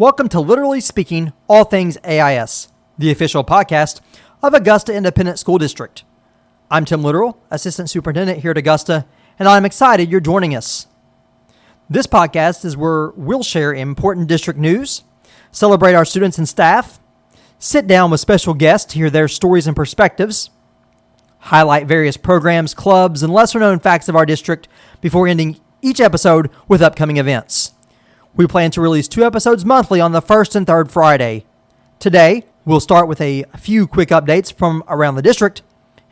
Welcome to Literally Speaking All Things AIS, the official podcast of Augusta Independent School District. I'm Tim Literal, Assistant Superintendent here at Augusta, and I'm excited you're joining us. This podcast is where we'll share important district news, celebrate our students and staff, sit down with special guests to hear their stories and perspectives, highlight various programs, clubs, and lesser-known facts of our district before ending each episode with upcoming events. We plan to release 2 episodes monthly on the first and third Friday. Today, we'll start with a few quick updates from around the district,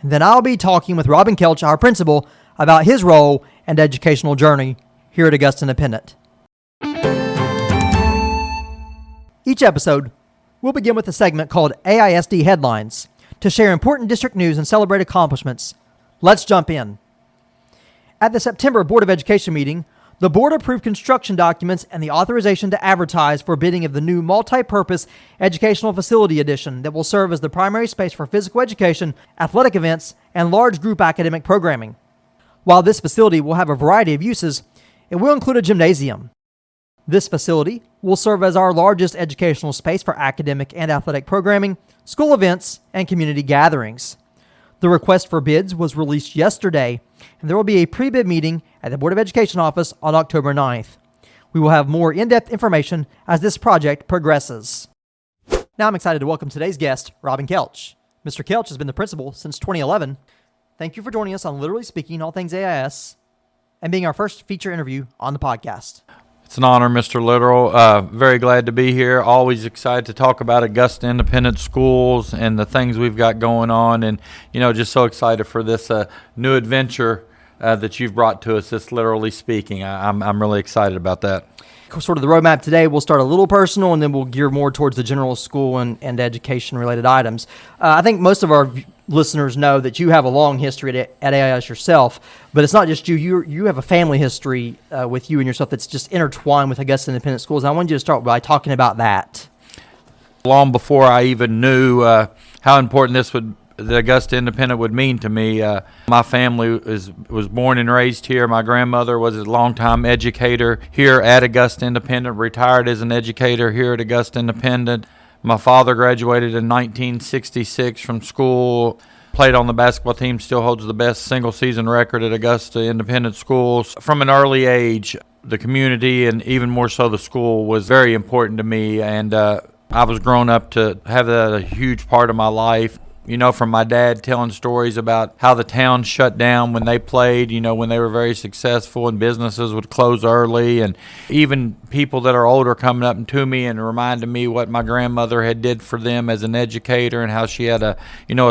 and then I'll be talking with Kelsch, our principal, about his role and educational journey here at Augusta Independent. Each episode, we'll begin with a segment called AISD Headlines to share important district news and celebrate accomplishments. Let's jump in. At the September Board of Education meeting, the board approved construction documents and the authorization to advertise for bidding of the new multi-purpose educational facility addition that will serve as the primary space for physical education, athletic events, and large group academic programming. While this facility will have a variety of uses, it will include a gymnasium. This facility will serve as our largest educational space for academic and athletic programming, school events, and community gatherings. The request for bids was released yesterday, and there will be a pre-bid meeting at the Board of Education office on October 9th. We will have more in-depth information as this project progresses. Now I'm excited to welcome today's guest, Kelsch. Mr. Kelsch has been the principal since 2011. Thank you for joining us on Literally Speaking All Things AIS and being our first feature interview on the podcast. It's an honor, Mr. Literal. Very glad to be here. Always excited to talk about Augusta Independent Schools and the things we've got going on, and just so excited for this new adventure that you've brought to us. This Literally Speaking, I'm really excited about that. Sort of the roadmap today, we'll start a little personal, and then we'll gear more towards the general school and education-related items. I think most of our listeners know that you have a long history at AIS yourself, but it's not just you. You have a family history with you and yourself that's just intertwined with Augusta Independent Schools. And I wanted you to start by talking about that. Long before I even knew how important the Augusta Independent would mean to me, my family was born and raised here. My grandmother was a longtime educator here at Augusta Independent, retired as an educator here at Augusta Independent. My father graduated in 1966 from school, played on the basketball team, still holds the best single-season record at Augusta Independent Schools. From an early age, the community and even more so the school was very important to me, and I was grown up to have that a huge part of my life. From my dad telling stories about how the town shut down when they played, when they were very successful and businesses would close early, and even people that are older coming up to me and reminding me what my grandmother had did for them as an educator and how she had a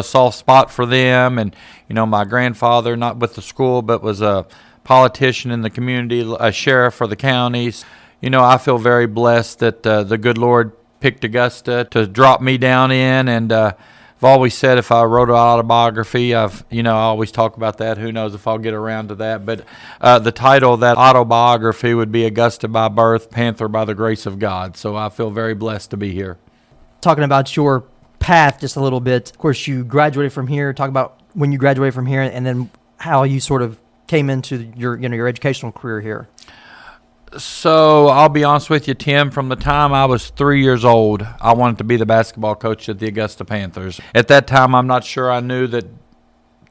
soft spot for them. And, my grandfather, not with the school, but was a politician in the community, a sheriff for the counties. I feel very blessed that the good Lord picked Augusta to drop me down in, and I've always said if I wrote an autobiography, I always talk about that. Who knows if I'll get around to that. But the title of that autobiography would be Augusta by Birth, Panther by the Grace of God. So I feel very blessed to be here. Talking about your path just a little bit. Of course, you graduated from here. Talk about when you graduated from here and then how you sort of came into your educational career here. So I'll be honest with you, Tim, from the time I was 3 years old, I wanted to be the basketball coach at the Augusta Panthers. At that time, I'm not sure I knew that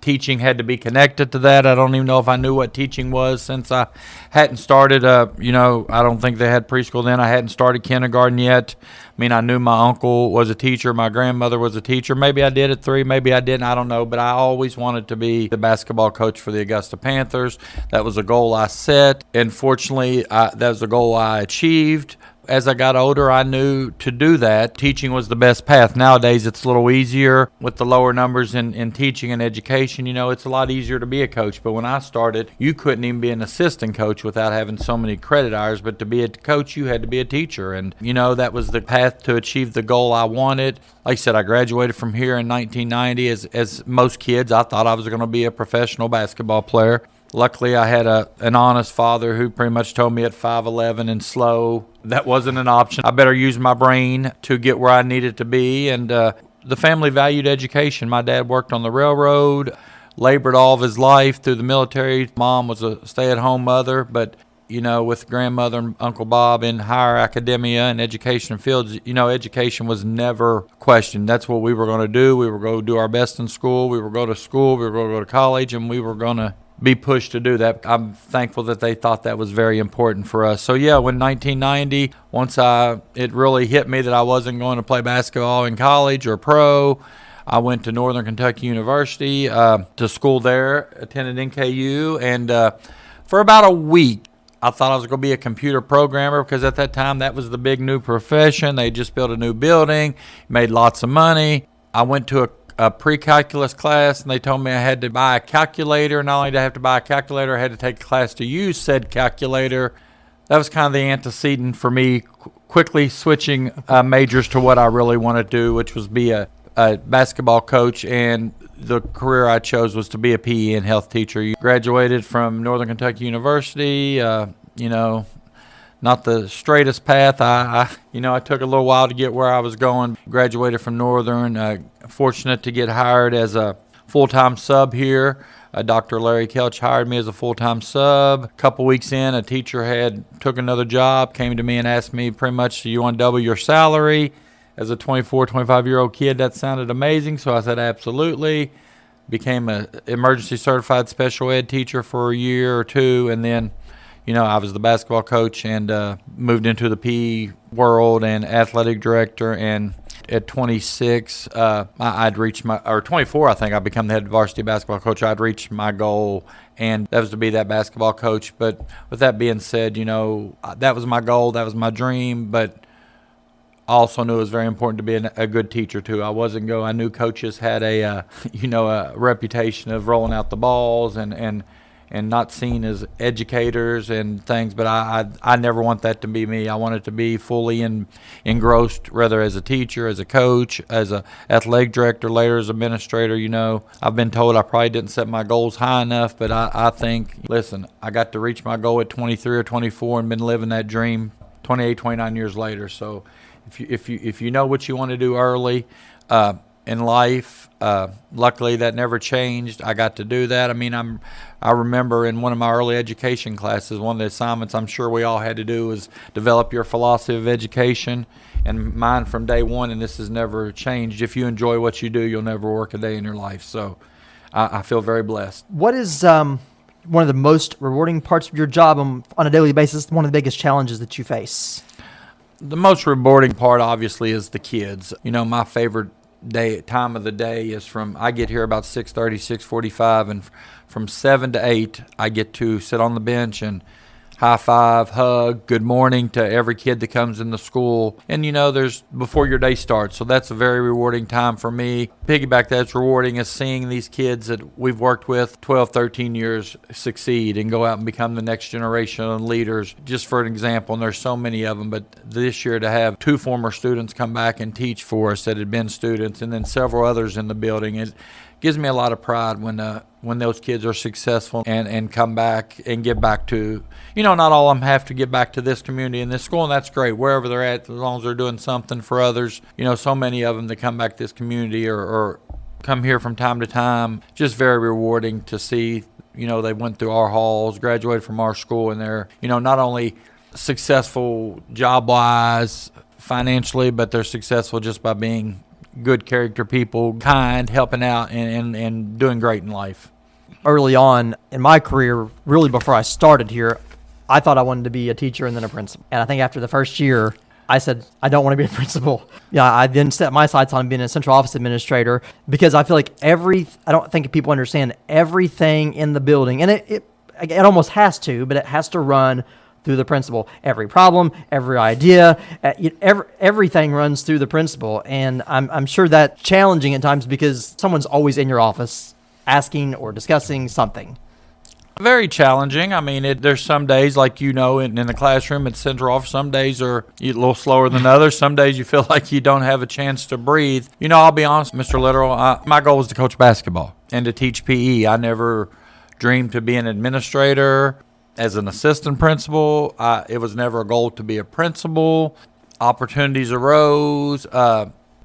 teaching had to be connected to that. I don't even know if I knew what teaching was since I hadn't started, I don't think they had preschool then. I hadn't started kindergarten yet. I knew my uncle was a teacher. My grandmother was a teacher. Maybe I did at 3. Maybe I didn't. I don't know. But I always wanted to be the basketball coach for the Augusta Panthers. That was a goal I set. And fortunately, that was a goal I achieved. As I got older, I knew to do that, teaching was the best path. Nowadays, it's a little easier with the lower numbers in teaching and education. It's a lot easier to be a coach. But when I started, you couldn't even be an assistant coach without having so many credit hours. But to be a coach, you had to be a teacher. And, that was the path to achieve the goal I wanted. Like I said, I graduated from here in 1990. As most kids, I thought I was going to be a professional basketball player. Luckily, I had an honest father who pretty much told me at 5'11" and slow that wasn't an option. I better use my brain to get where I needed to be. And the family valued education. My dad worked on the railroad, labored all of his life through the military. Mom was a stay-at-home mother, but with grandmother and Uncle Bob in higher academia and education fields, education was never questioned. That's what we were going to do. We were going to do our best in school. We were going to school. We were going to go to college, and we were going to be pushed to do that. I'm thankful that they thought that was very important for us. So when 1990, once it really hit me that I wasn't going to play basketball in college or pro, I went to Northern Kentucky University to school there, attended NKU, and for about a week, I thought I was going to be a computer programmer because at that time that was the big new profession. They just built a new building, made lots of money. I went to a pre-calculus class, and they told me I had to buy a calculator. Not only did I have to buy a calculator, I had to take a class to use said calculator. That was kind of the antecedent for me quickly switching majors to what I really wanted to do, which was be a basketball coach, and the career I chose was to be a PE and health teacher. Graduated from Northern Kentucky University, not the straightest path. I took a little while to get where I was going. Graduated from Northern, fortunate to get hired as a full-time sub here. Dr. Larry Kelsch hired me as a full-time sub. A couple weeks in, a teacher took another job, came to me and asked me pretty much, do you want to double your salary? As a 24, 25-year-old kid, that sounded amazing, so I said absolutely. Became an emergency certified special ed teacher for a year or two, and then I was the basketball coach and moved into the PE world and athletic director. And at 26, I'd reached or 24, I think I become the head varsity basketball coach. I'd reached my goal, and that was to be that basketball coach. But with that being said, that was my goal, that was my dream. But I also knew it was very important to be a good teacher too. I knew coaches had a reputation of rolling out the balls and not seen as educators and things, but I never want that to be me. I want it to be fully engrossed, whether as a teacher, as a coach, as a athletic director, later as administrator. I've been told I probably didn't set my goals high enough, but I think, listen, I got to reach my goal at 23 or 24 and been living that dream 28, 29 years later. So if you know what you want to do early in life, luckily that never changed. I got to do that. I remember in one of my early education classes, one of the assignments I'm sure we all had to do was develop your philosophy of education, and mine from day one, and this has never changed. If you enjoy what you do, you'll never work a day in your life. So I feel very blessed. What is one of the most rewarding parts of your job on a daily basis, one of the biggest challenges that you face? The most rewarding part, obviously, is the kids. My favorite time of the day is I get here about 6:30, 6:45, and from 7 to 8, I get to sit on the bench and high five, hug, good morning to every kid that comes in the school. And there's before your day starts. So that's a very rewarding time for me. Piggyback that's rewarding is seeing these kids that we've worked with 12, 13 years succeed and go out and become the next generation of leaders. Just for an example, and there's so many of them, but this year to have 2 former students come back and teach for us that had been students, and then several others in the building, it gives me a lot of pride when those kids are successful and come back and give back to, not all of them have to give back to this community and this school, and that's great, wherever they're at, as long as they're doing something for others. So many of them that come back to this community or come here from time to time, just very rewarding to see, they went through our halls, graduated from our school, and they're, not only successful job-wise, financially, but they're successful just by being good character people, kind, helping out, and doing great in life. Early on in my career, really before I started here, I thought I wanted to be a teacher and then a principal. And I think after the first year, I said, I don't want to be a principal. I then set my sights on being a central office administrator because I feel like I don't think people understand everything in the building. And it almost has to, but it has to run through the principal. Every problem, every idea, everything runs through the principal. And I'm sure that's challenging at times because someone's always in your office asking or discussing something. Very challenging. There's some days, like in the classroom at Central Office, some days are a little slower than others. Some days you feel like you don't have a chance to breathe. I'll be honest, Mr. Literal, my goal was to coach basketball and to teach PE. I never dreamed to be an administrator. As an assistant principal, it was never a goal to be a principal. Opportunities arose.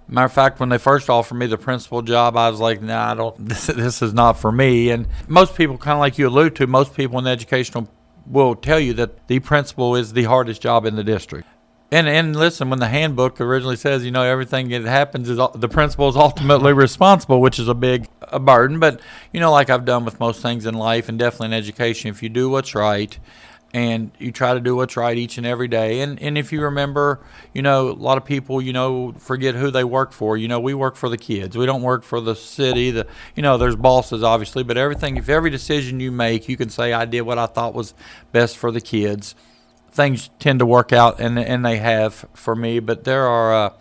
Matter of fact, when they first offered me the principal job, I was like, nah, this is not for me. And most people, kind of like you allude to, most people in the educational will tell you that the principal is the hardest job in the district. And listen, when the handbook originally says, everything that happens is the principal is ultimately responsible, which is a burden. But, like I've done with most things in life and definitely in education, if you do what's right and you try to do what's right each and every day. And if you remember, a lot of people, forget who they work for. We work for the kids. We don't work for the city. There's bosses, obviously, but if every decision you make, you can say, I did what I thought was best for the kids. Things tend to work out, and they have for me. But there are,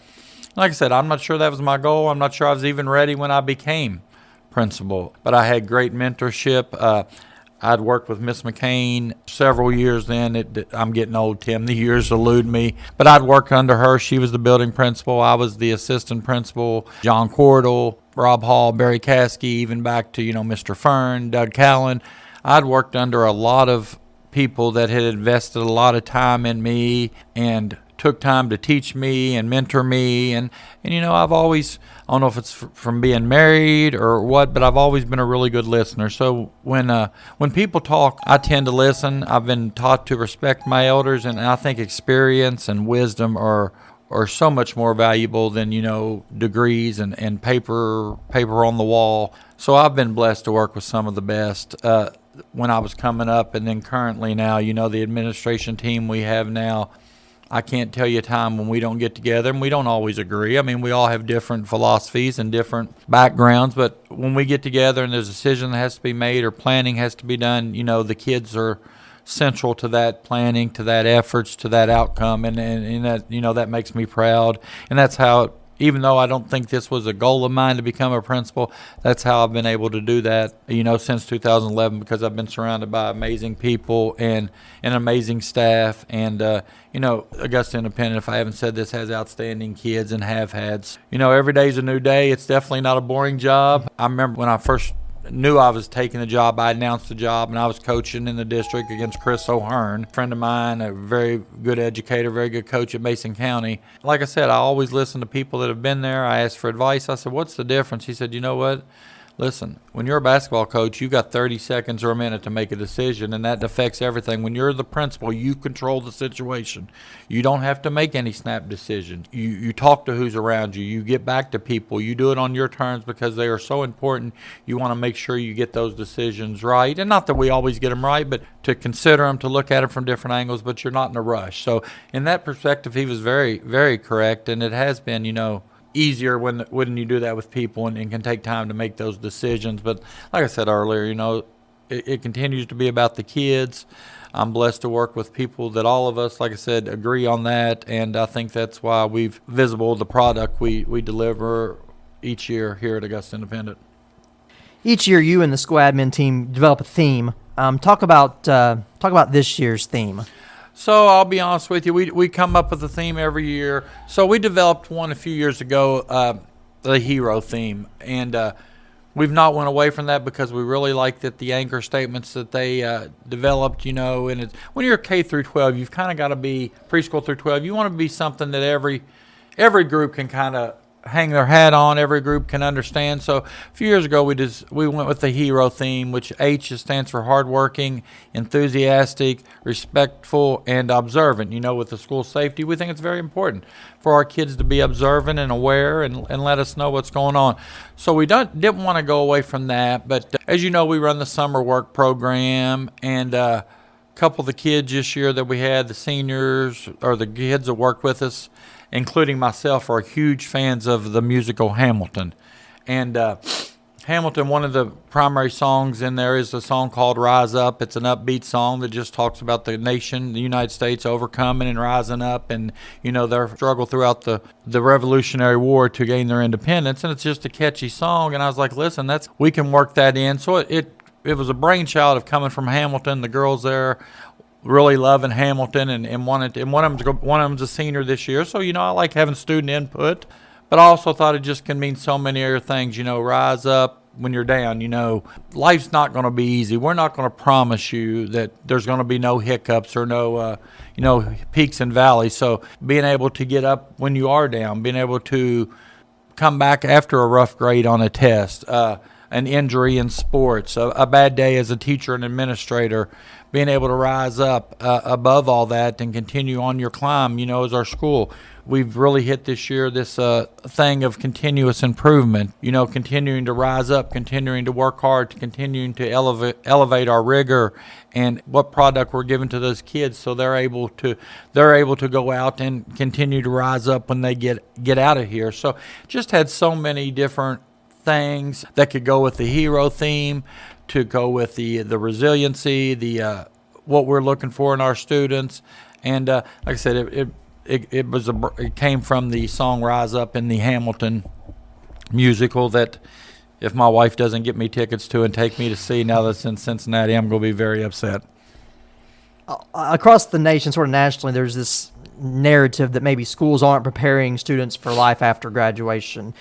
like I said, I'm not sure that was my goal. I'm not sure I was even ready when I became principal. But I had great mentorship. I'd worked with Miss McCain several years then. I'm getting old, Tim. The years elude me. But I'd worked under her. She was the building principal. I was the assistant principal. John Cordell, Rob Hall, Barry Caskey, even back to, Mr. Fern, Doug Callan. I'd worked under a lot of people that had invested a lot of time in me and took time to teach me and mentor me. And I've always, I don't know if it's from being married or what, but I've always been a really good listener. So when people talk, I tend to listen. I've been taught to respect my elders, and I think experience and wisdom are so much more valuable than, degrees and paper on the wall. So I've been blessed to work with some of the best when I was coming up, and then currently now, the administration team we have now, I can't tell you a time when we don't get together, and we don't always agree. I mean, we all have different philosophies and different backgrounds, but when we get together and there's a decision that has to be made or planning has to be done, the kids are central to that planning, to that efforts, to that outcome, and that, that makes me proud. And that's how, even though I don't think this was a goal of mine to become a principal, that's how I've been able to do that, since 2011, because I've been surrounded by amazing people and an amazing staff. And, Augusta Independent, if I haven't said this, has outstanding kids and have had. Every day's a new day. It's definitely not a boring job. I remember when I first knew I was taking the job, I announced the job, and I was coaching in the district against Chris O'Hearn, a friend of mine, a very good educator, very good coach at Mason County. Like I said, I always listen to people that have been there. I asked for advice. I said, what's the difference? He said, you know what? Listen, when you're a basketball coach, you've got 30 seconds or a minute to make a decision, and that affects everything. When you're the principal, you control the situation. You don't have to make any snap decisions. You talk to who's around you. You get back to people. You do it on your terms because they are so important. You want to make sure you get those decisions right. And not that we always get them right, but to consider them, to look at them from different angles, but you're not in a rush. So in that perspective, he was very, very correct, and it has been, easier when you do that with people and can take time to make those decisions. But like I said earlier, it continues to be about the kids. I'm blessed to work with people that all of us, like I said, agree on that, and I think that's why we've visible the product we deliver each year here at Augusta Independent. Each year, you and the SCO-admin team develop a theme. Talk about this year's theme. So I'll be honest with you, we come up with a theme every year. So we developed one a few years ago, the hero theme, and we've not went away from that because we really like that the anchor statements that they developed, and it's, when you're K through 12, you've kind of got to be preschool through 12. You want to be something that every group can kind of hang their hat on, every group can understand. So a few years ago we went with the hero theme, which H stands for hardworking, enthusiastic, respectful, and observant. With the school safety, we think it's very important for our kids to be observant and aware and let us know what's going on. So we didn't want to go away from that, but as you know, we run the summer work program, and a couple of the kids this year that we had, the seniors or the kids that work with us, including myself, are huge fans of the musical Hamilton. And Hamilton, one of the primary songs in there is a song called Rise Up. It's an upbeat song that just talks about the nation, the United States, overcoming and rising up, and their struggle throughout the Revolutionary War to gain their independence. And it's just a catchy song. And I was like, listen, we can work that in. So it was a brainchild of coming from Hamilton. The girls there really loving Hamilton and one of them's a senior this year. So, I like having student input, but I also thought it just can mean so many other things, rise up when you're down, life's not going to be easy. We're not going to promise you that there's going to be no hiccups or no, peaks and valleys. So being able to get up when you are down, being able to come back after a rough grade on a test, an injury in sports, a bad day as a teacher and administrator, being able to rise up above all that and continue on your climb, as our school. We've really hit this year this thing of continuous improvement, continuing to rise up, continuing to work hard, continuing to elevate our rigor and what product we're giving to those kids, so they're able to go out and continue to rise up when they get out of here. So just had so many different things that could go with the hero theme, to go with the resiliency, the what we're looking for in our students, and like I said, it came from the song "Rise Up" in the Hamilton musical that, if my wife doesn't get me tickets to and take me to see now that it's in Cincinnati, I'm going to be very upset. Across the nation, sort of nationally, there's this narrative that maybe schools aren't preparing students for life after graduation.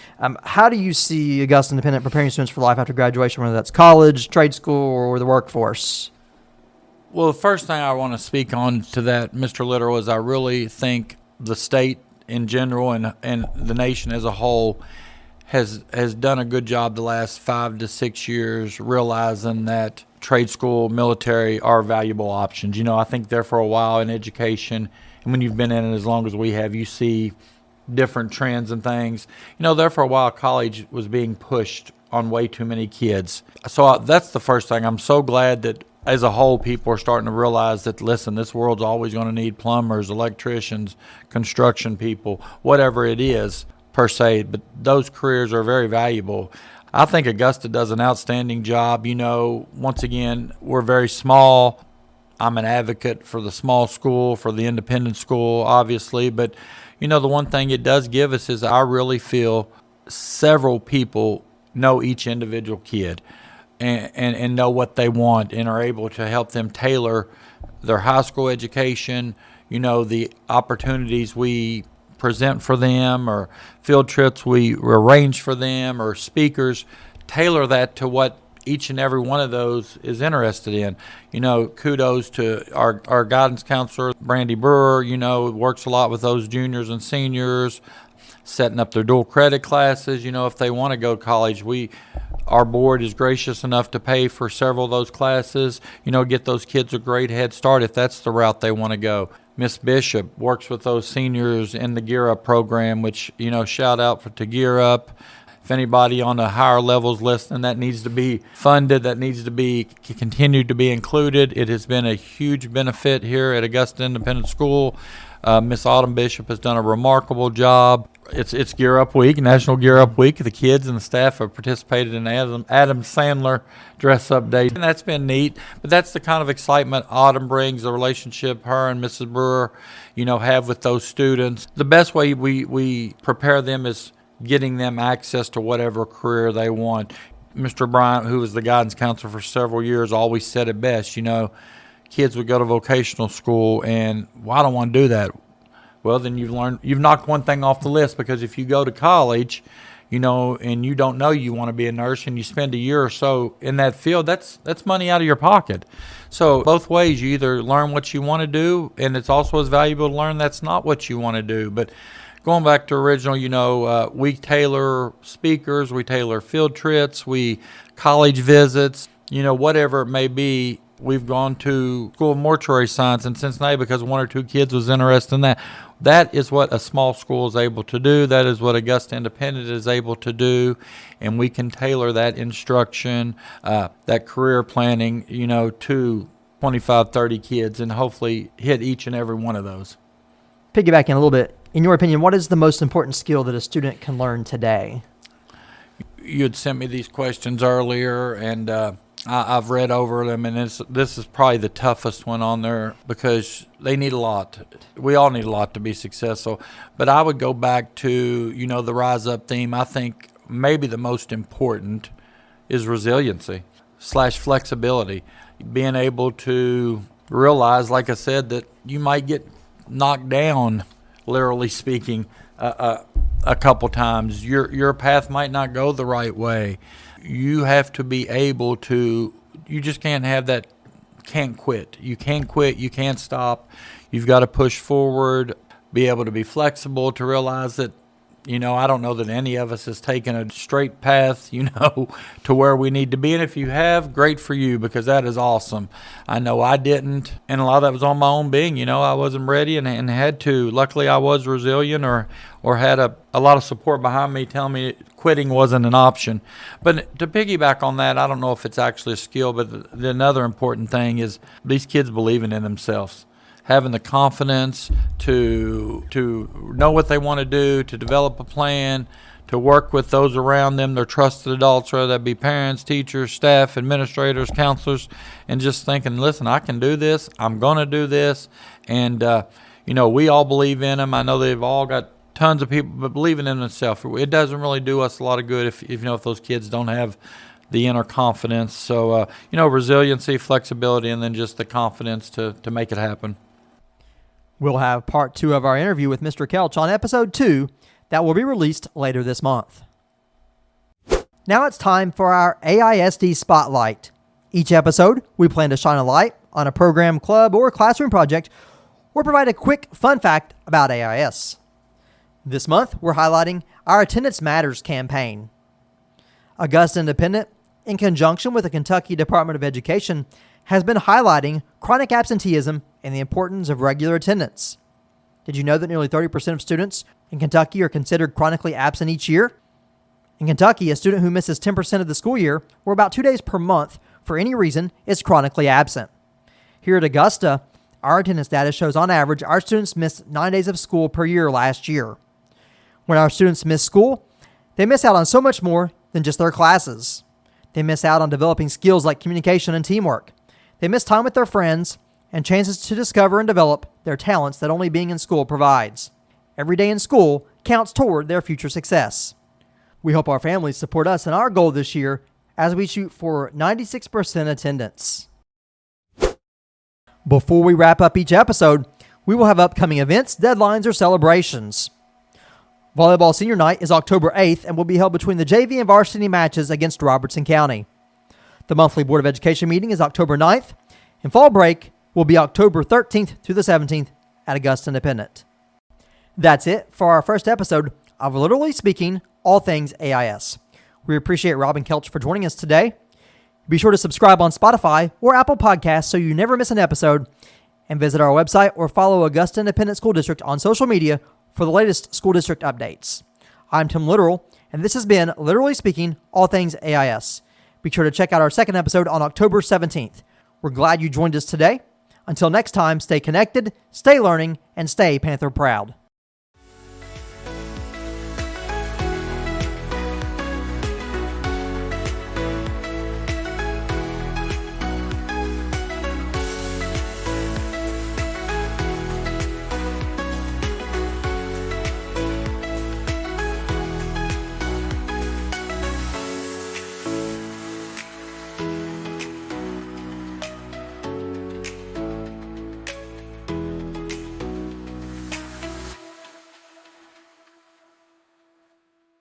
How do you see Augusta Independent preparing students for life after graduation, whether that's college, trade school, or the workforce? Well, the first thing I want to speak on to that, Mr. Little, is I really think the state in general and the nation as a whole has done a good job the last 5 to 6 years realizing that trade school, military are valuable options. I think there for a while in education, and when you've been in it as long as we have, you see different trends and things. There for a while, college was being pushed on way too many kids. So that's the first thing. I'm so glad that as a whole, people are starting to realize that, listen, this world's always going to need plumbers, electricians, construction people, whatever it is per se, but those careers are very valuable. I think Augusta does an outstanding job. Once again, we're very small. I'm an advocate for the small school, for the independent school, obviously, but the one thing it does give us is I really feel several people know each individual kid and know what they want and are able to help them tailor their high school education, the opportunities we present for them, or field trips we arrange for them, or speakers, tailor that to what each and every one of those is interested in. Kudos to our guidance counselor, Brandy Brewer, works a lot with those juniors and seniors, setting up their dual credit classes. If they want to go to college, our board is gracious enough to pay for several of those classes, get those kids a great head start if that's the route they want to go. Miss Bishop works with those seniors in the Gear Up program, which, shout out to Gear Up. If anybody on the higher levels listening, that needs to be funded, that needs to be continued to be included. It has been a huge benefit here at Augusta Independent School. Miss Autumn Bishop has done a remarkable job. It's Gear Up Week, National Gear Up Week. The kids and the staff have participated in Adam Sandler dress-up day, and that's been neat. But that's the kind of excitement Autumn brings, the relationship her and Mrs. Brewer, have with those students. The best way we prepare them is getting them access to whatever career they want. Mr. Bryant, who was the guidance counselor for several years, always said it best. Kids would go to vocational school, and I don't want to do that. Well, then you've knocked one thing off the list, because if you go to college, and you don't know you want to be a nurse, and you spend a year or so in that field, that's money out of your pocket. So both ways, you either learn what you want to do, and it's also as valuable to learn that's not what you want to do. But going back to original, we tailor speakers, we tailor field trips, we college visits, whatever it may be. We've gone to School of Mortuary Science in Cincinnati because one or two kids was interested in that. That is what a small school is able to do. That is what Augusta Independent is able to do. And we can tailor that instruction, that career planning, to 25, 30 kids, and hopefully hit each and every one of those. Piggybacking a little bit, in your opinion, what is the most important skill that a student can learn today? You had sent me these questions earlier, and I've read over them, and this is probably the toughest one on there because they need a lot. We all need a lot to be successful. But I would go back to, the Rise Up theme. I think maybe the most important is resiliency / flexibility. Being able to realize, like I said, that you might get knocked down, literally speaking, a couple times. Your path might not go the right way. You have to be able to, you just can't have that, can't quit. You can't quit, you can't stop. You've got to push forward, be able to be flexible, to realize that I don't know that any of us has taken a straight path, to where we need to be. And if you have, great for you, because that is awesome. I know I didn't, and a lot of that was on my own being. I wasn't ready and had to. Luckily, I was resilient or had a lot of support behind me telling me quitting wasn't an option. But to piggyback on that, I don't know if it's actually a skill, but the another important thing is these kids believing in themselves, having the confidence to know what they want to do, to develop a plan, to work with those around them, their trusted adults, whether that be parents, teachers, staff, administrators, counselors, and just thinking, listen, I can do this, I'm going to do this. And, we all believe in them. I know they've all got tons of people but believing in themselves. It doesn't really do us a lot of good if those kids don't have the inner confidence. So, resiliency, flexibility, and then just the confidence to make it happen. We'll have part 2 of our interview with Mr. Kelsch on episode 2 that will be released later this month. Now it's time for our AISD Spotlight. Each episode, we plan to shine a light on a program, club, or classroom project, or provide a quick fun fact about AIS. This month, we're highlighting our Attendance Matters campaign. Augusta Independent, in conjunction with the Kentucky Department of Education, has been highlighting chronic absenteeism and the importance of regular attendance. Did you know that nearly 30% of students in Kentucky are considered chronically absent each year? In Kentucky, a student who misses 10% of the school year, or about 2 days per month, for any reason, is chronically absent. Here at Augusta, our attendance data shows on average our students missed 9 days of school per year last year. When our students miss school, they miss out on so much more than just their classes. They miss out on developing skills like communication and teamwork. They miss time with their friends and chances to discover and develop their talents that only being in school provides. Every day in school counts toward their future success. We hope our families support us in our goal this year as we shoot for 96% attendance. Before we wrap up each episode, we will have upcoming events, deadlines, or celebrations. Volleyball Senior Night is October 8th and will be held between the JV and varsity matches against Robertson County. The monthly Board of Education meeting is October 9th, and fall break will be October 13th through the 17th at Augusta Independent. That's it for our first episode of Literally Speaking, All Things AIS. We appreciate Rob and Kelch for joining us today. Be sure to subscribe on Spotify or Apple Podcasts so you never miss an episode, and visit our website or follow Augusta Independent School District on social media for the latest school district updates. I'm Tim Literal, and this has been Literally Speaking, All Things AIS. Be sure to check out our second episode on October 17th. We're glad you joined us today. Until next time, stay connected, stay learning, and stay Panther proud.